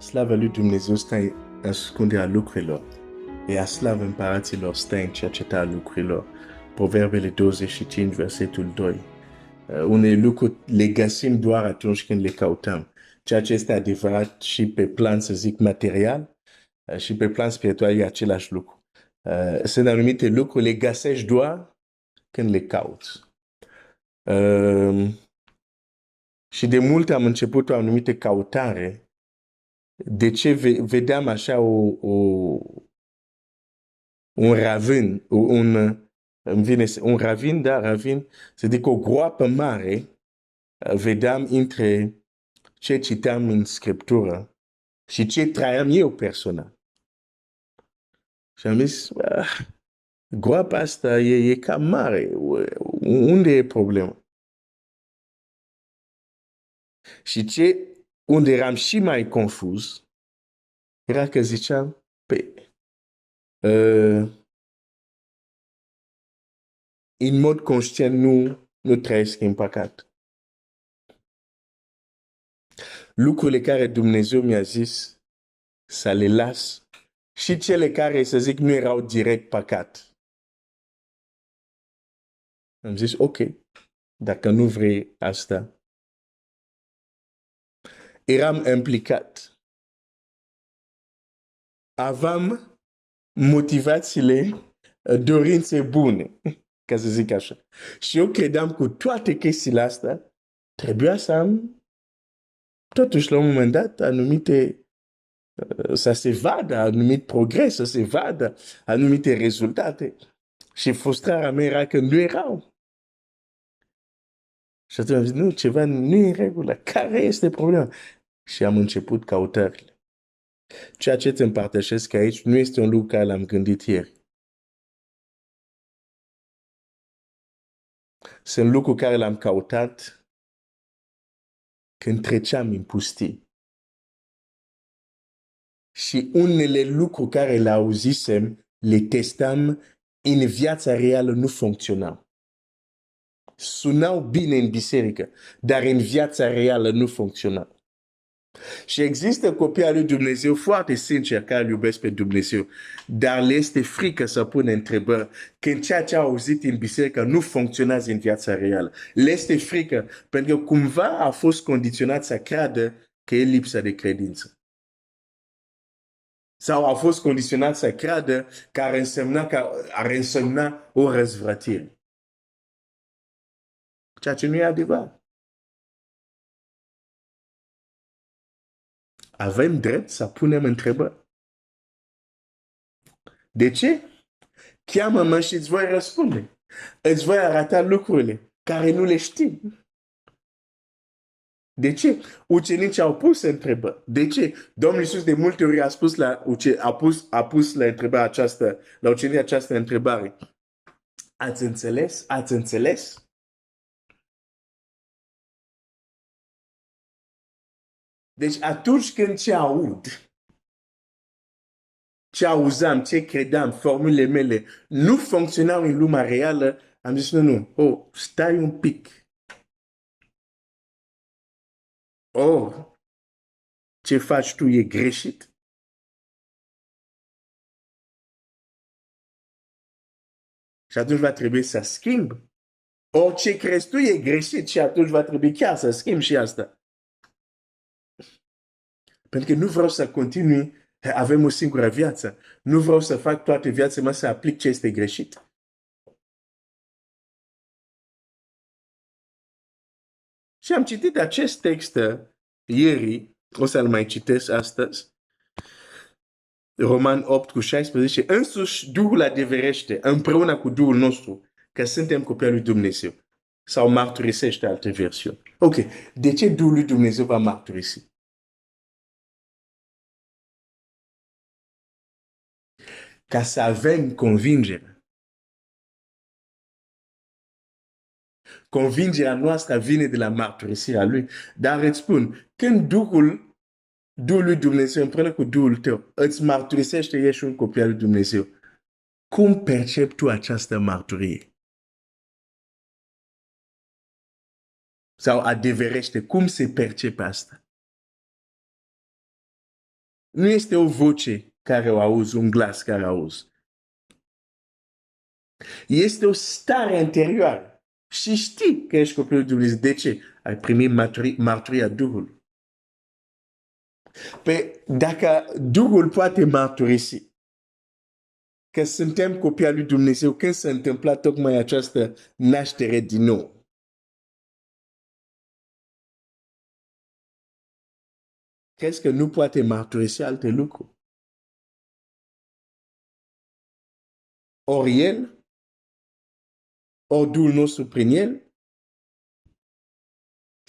Slavă lui Dumnezeu stă ascunderea lucrurilor. Ea slavă împăraților stă în cercetarea lucrurilor. Proverbele 25, versetul 2. Unele lucruri le găsim doar atunci când le căutăm. Ceea ce este adevărat și pe plan, să zic, material, și pe plan spiritual e același lucru. Sunt anumite lucruri, le găsești doar când le cauți. Și de mult am început o anumită căutare. De ce vedeam așa un ravin, un ravin, da, ravin, să zic o groapă mare, vedeam între ce citeam în Scriptură și ce trăiam eu personal. Și am zis, groapa asta e cam mare, unde e problema? Și unde eram și mai confuz, era că ziceam, în mod conștient nu trăiesc în păcat. Lucrurile care Dumnezeu mi-a zis să le las și cele care, să zic, nu erau direct păcat. Am zis, ok, dacă nu vrei asta. Eram implicat. Aveam motivațiile, dorințe bune, ca să zic așa. Și eu credeam cu toate chestiile astea, trebuia să am, totuși, la un moment dat, anumite, să se vadă, anumit progres, să se vadă, anumite rezultate. Și frustrarea mea era că nu erau. Și atunci am zis, nu, ceva nu e în regulă. Care este problema? Și am început căutările. Ceea ce îți împărtășesc aici nu este un lucru care l-am gândit ieri. Sunt lucruri care l-am căutat când treceam în pustii. Și unele lucruri care le auzisem, le testam, în viața reală nu funcționau. Sunau bine în biserică, dar în viața reală nu funcționau. Și există copii al lui Dumnezeu foarte sinceri care îl iubesc pe Dumnezeu, dar le este frică să pună întrebări când ceea ce au auzit în biserică nu funcționează în viața reală. Le este frică pentru că cumva a fost condiționat să creadă că e lipsa de credință. Sau a fost condiționat să creadă că ar însemna o răzvrătire. Ceea ce nu e adevărat. Avem drept să punem întrebări. De ce? Cheamă-mă și îți voi răspunde. Îți voi arăta lucrurile care nu le știi. De ce? Ucenicii au pus întrebări. De ce? Domnul Iisus de multe ori a pus la întrebarea aceasta, la ucenicii această întrebare. Ați înțeles? Ați înțeles? Deci atunci când ce auzam, ce credeam, formulele mele nu funcționau în lumea reală, am zis nu, stai un pic. Ce faci tu e greșit. Și atunci va trebui să schimb. Ce crezi tu e greșit și atunci va trebui chiar să schimb și asta. Pentru că nu vreau să continui, avem o singură viață. Nu vreau să fac toate viața mea să aplic ce este greșit. Și am citit acest text ieri, o să-l mai citesc astăzi. Roman 8:16, însuși Duhul adeverește împreună cu Duhul nostru că suntem copii al lui Dumnezeu. Sau mărturisește alte versiuni. Ok, de ce Duhul lui Dumnezeu va mărturisi? Ca să avem convingere. Convingerea noastră vine de la mărturisirea Lui. Dar îți spun, când Duhul lui Dumnezeu împreună cu Duhul tău îți mărturisește ești un copil al lui Dumnezeu, cum percepi tu această mărturie? Sau adeverește, cum se percepe asta? Nu este o voce care o auzi, un glas care auzi. Este o stare interioară. Și știi că ești copilul lui Dumnezeu. De ce? Ai primit mărturia Duhului. Pe dacă Duhul poate mărturisi că suntem copii al lui Dumnezeu, când s-a întâmplat tocmai această naștere din nou, crezi că nu poate mărturisi alte lucruri? Ori el, ori Duhul nostru prin el,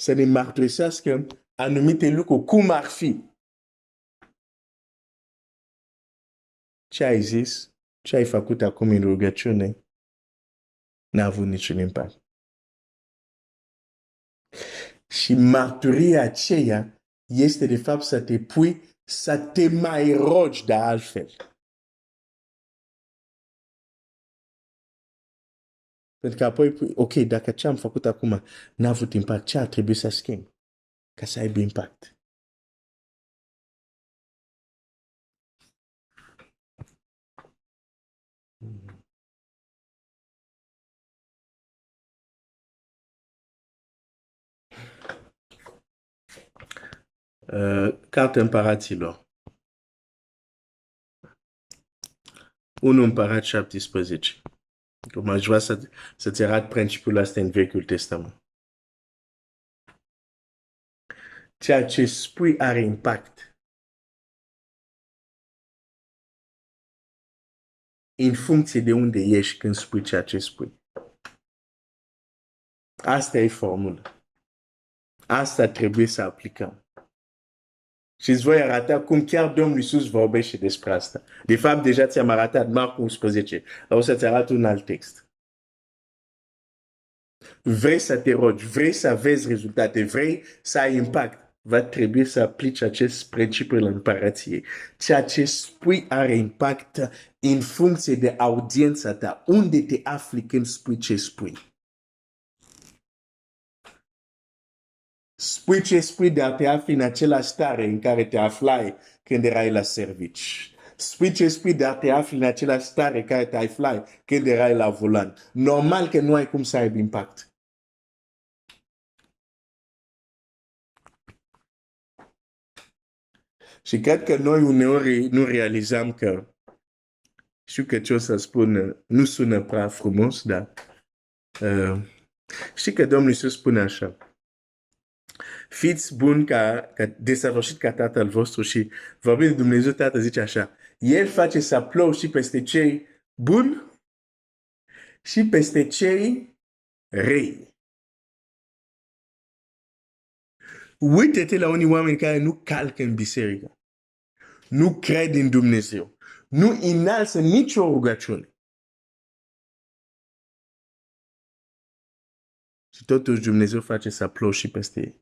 să ne mărturisească anumite lucruri, cum ar fi. Ce ai zis, ce ai făcut acum în rugăciune, n-a avut niciun impact. Și mărturia aceea este de fapt să te pui, să te mai rogi de altfel. Pentru că apoi, ok, dacă ce am făcut acum n-a avut impact, ce ar trebui să schimb ca să aibă impact? Cartea Împăraților. 1 Împărat 17. Cum aș vrea să-ți arăt principiul ăsta în Vechiul Testament. Ceea ce spui are impact în funcție de unde ești când spui ceea ce spui. Asta e formula. Asta trebuie să aplicăm. Și îți voi arăta cum chiar Domnul Iisus vorbește despre asta. De fapt, deja ți-am arătat Marcu 11. O să-ți arăt un alt text. Vrei să te rogi, vrei să vezi rezultate, vrei să ai impact, va trebui să aplici acest principiu în împărației. Ceea ce spui are impact în funcție de audiența ta, unde te afli când spui ce spui. Spui ce spui, dar te afli în același stare în care te aflai când erai la servici. Spui ce spui, dar te afli în același stare în care te aflai când erai la volan. Normal că nu ai cum să aibă impact. Și cred că noi uneori nu realizăm că, știu că ce o să spun nu sună prea frumos, dar știi că Domnul Iisus spune așa: fiți buni ca desăvârșit ca Tatăl vostru, și vorbind de Dumnezeu Tatăl zice așa: El face să plouă și peste cei buni și peste cei rei. Uite-te la unii oameni care nu calcă în biserică, nu cred în Dumnezeu, nu înalță nicio rugăciune. Și totuși Dumnezeu face să plouă și peste ei.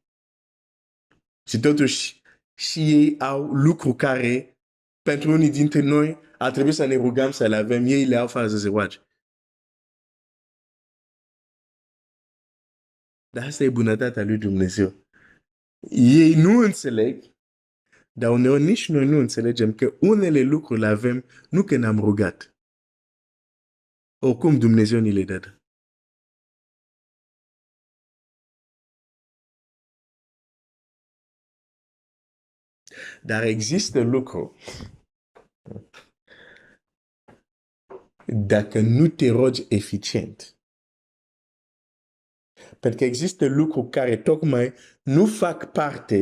Și totuși și ei au lucruri care pentru unii dintre noi ar trebui să ne rugăm să le avem, ei le au fără să se roage. Dar asta e bunătatea lui Dumnezeu. Ei nu înțeleg, dar uneori nici noi nu înțelegem că unele lucruri le avem nu că ne-am rugat. Oricum Dumnezeu ni le dă. Dar există lucruri. Dacă nu te rogi eficient. Pentru că există lucruri care tocmai nu fac parte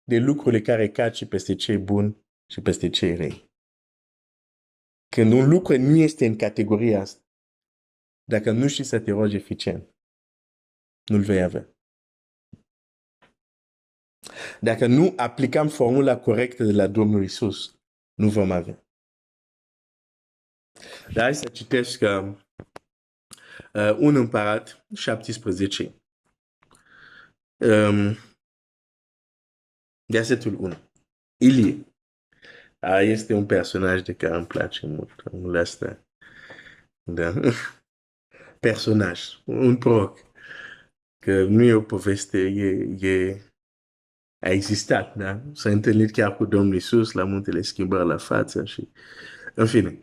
de lucrurile care cad și peste cei buni și peste cei rei. Când un lucru nu este în categoria asta, dacă nu știi să te rogi eficient, nu-l vei avea. Dacă nu aplicăm formula corectă de la Domnul Iisus, nu vom avea. Dar hai să citesc un împărat 17. Versetul 1. Ilie. Este un personaj de care îmi place mult. Omul ăsta. Da. Personaj. Un proroc. Că nu e o poveste, a existat, da? S-a întâlnit chiar cu Domnul Iisus la muntele Schimbării la față și... În fine,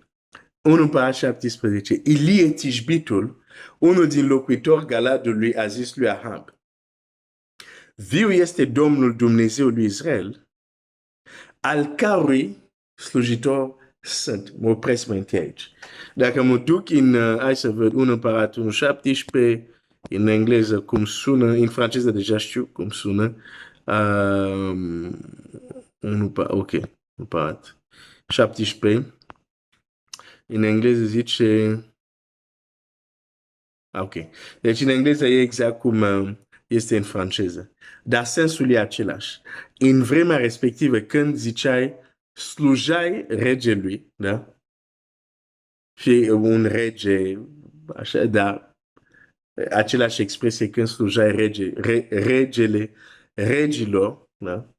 1:17. Ilie Tishbitul, unul din locuitori Galadului, a zis lui Ahab: viu este Domnul Dumnezeu lui Israel, al cărui slujitor sunt. Mă opresc mai întâi aici. Dacă mă duc hai să văd 1:17, în engleză cum sună, în franceză deja știu cum sună. Ok, 1:17. În engleză zice... Ok. Deci în engleză e exact cum este în franceză. Dar sensul e același. În vremea respectivă, când ziceai slujai regelui, da? Și un rege, așa, dar același expresie când slujai regilor, da?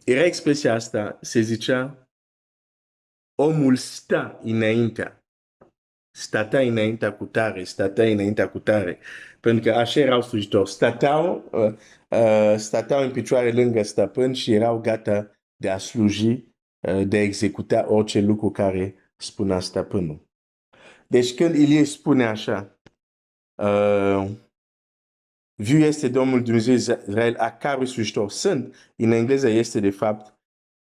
Era expresia asta, se zicea omul stă înaintea. Stătea înaintea cu tare, stătea înaintea cu tare. Pentru că așa erau slujitori. Stăteau în picioare lângă stăpân și erau gata de a sluji, de a executa orice lucru care spunea stăpânul. Deci când Ilie spune așa, viu este Domnul Dumnezeu Israel, a cărui slujitor sunt, în engleză este de fapt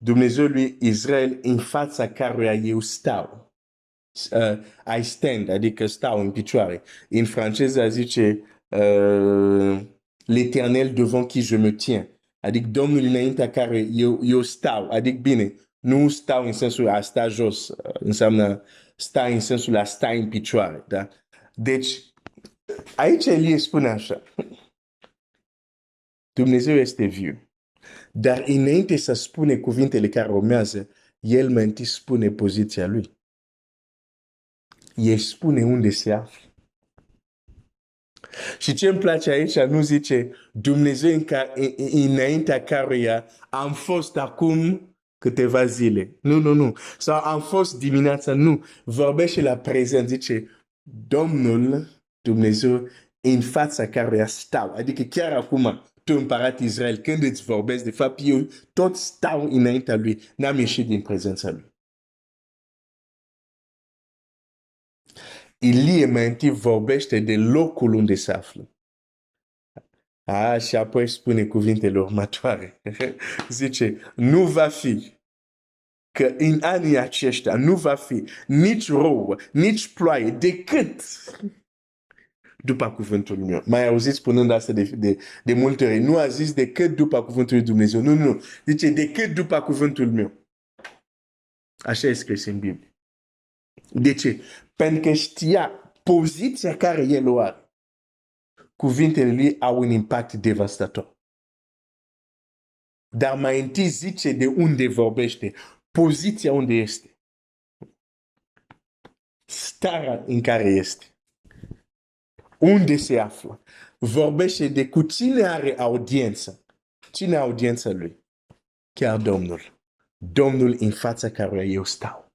Dumnezeul lui Israel în fața căruia eu stau. I stand, adică stau în picioare. În franceză zice l'Éternel devant qui je me tiens. Adică Domnul înaintea care eu stau. Adică bine, nu stau în sensul a sta jos, înseamnă sta în sensul a sta în picioare. Da? Deci, aici Elie spune așa. Dumnezeu este viu. Dar înainte să spune cuvintele care urmează, el mai întâi spune poziția lui. El spune unde se află. Și ce îmi place aici, nu zice Dumnezeu înaintea căruia am fost acum câteva zile. Nu. Sau am fost dimineața. Nu. Vorbește la prezent. Zice Domnul Dumnezeu în fața căruia stau. Adică chiar acum, tu împărat Israel, când îți vorbesc, de fapt eu tot stau înaintea lui. N-am ieșit din prezența lui. Ilie mai întâi vorbește de locul unde se află. Și apoi spune cuvintele următoare. Zice, nu va fi că în anii aceștia nu va fi nici rouă, nici ploaie, decât după cuvântul meu. Mai auziți spunând asta de multe ori. Nu a zis decât după cuvântul lui Dumnezeu. Nu. Zice decât după cuvântul meu. Așa e scris în Biblie. De ce? Pentru că știa poziția care el o are. Cuvintele lui au un impact devastator. Dar mai întâi zice de unde vorbește, poziția unde este, starea în care este, unde se află. Vorbește de cu cine are audiență. Cine are audiența lui? Chiar Domnul. Domnul în fața căruia eu stau.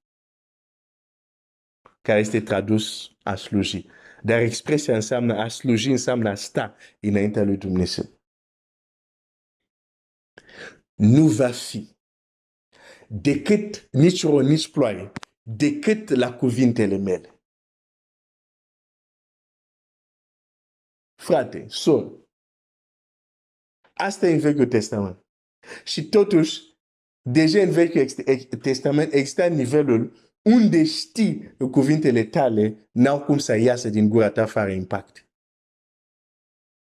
Care este tradus a sluji. Dar expresia înseamnă a sluji, înseamnă a sta înaintea lui Dumnezeu. Nu va fi decât nici rouă, nici ploaie, decât la cuvintele mele. Frate, sor, asta e în Vechiul Testament. Și totuși, deja în Vechiul Testament există nivelul unde știi că cuvintele tale n-au cum să iasă din gura ta fără impact.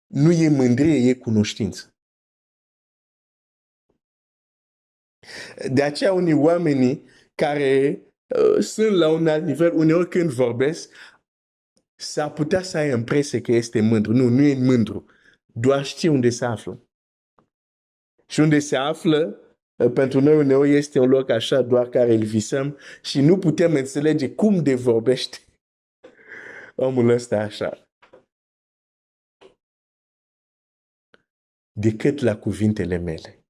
Nu e mândrie, e cunoștință. De aceea unii oameni care sunt la un alt nivel, uneori când vorbesc, s-ar putea să ai impresia că este mândru. Nu e mândru. Doar știe unde se află. Și unde se află, pentru noi uneori este un loc așa doar care îl visăm și nu putem înțelege cum de vorbește omul ăsta așa. Decât la cuvintele mele.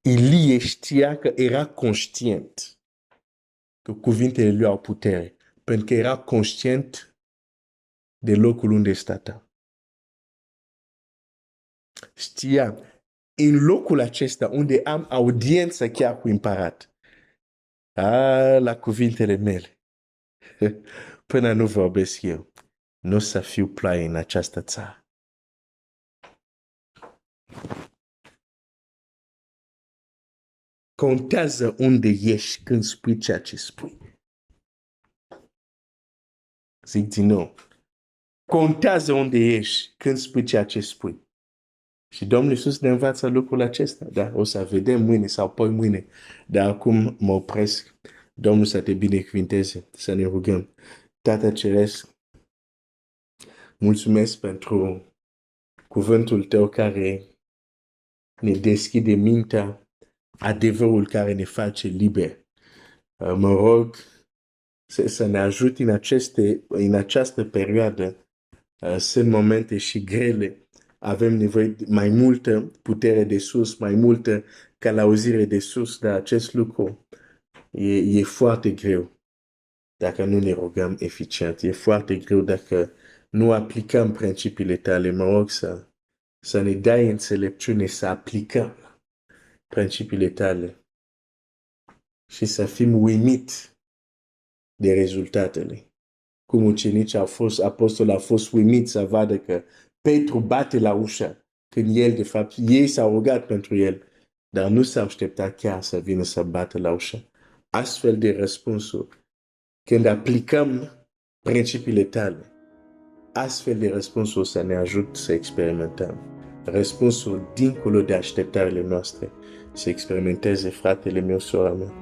Ilie știa că era conștient că cuvintele lui au putere, pentru că era conștient de locul unde stătea. Știa în locul acesta unde am audiență chiar cu împărat. La cuvintele mele. Până nu vorbesc eu, nu o să fiu ploaie în această țară. Contează unde ești când spui ceea ce spui. Zic din nou. Contează unde ești când spui ceea ce spui. Și Domnul Iisus ne învață lucrul acesta. Da, o să vedem mâine sau poi mâine. Dar acum mă opresc. Domnul să te binecuvinteze. Să ne rugăm. Tată Ceresc, mulțumesc pentru cuvântul tău care ne deschide mintea, adevărul care ne face liber. Mă rog să ne ajut în această perioadă. Sunt momente și grele. Avem nevoie de mai multă putere de sus, mai multă călăuzire de sus, dar acest lucru e foarte greu dacă nu ne rugăm eficient. E foarte greu dacă nu aplicăm principiile tale. Mă rog să ne dai înțelepciune să aplicăm principiile tale și să fim uimiți de rezultatele. Cum ucenicii apostolul a fost uimit să vadă că Petru bate la ușă, când el, de fapt, ei s-au rugat pentru el, dar nu s-au așteptat chiar să vină să bată la ușă. Astfel de răspunsuri, când aplicăm principiile tale, astfel de răspunsuri să ne ajut să experimentăm. Răspunsuri dincolo de așteptările noastre, să experimenteze fratele meu, sora mea,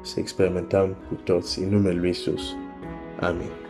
să experimentăm cu toți, în numele lui Iisus. Amin.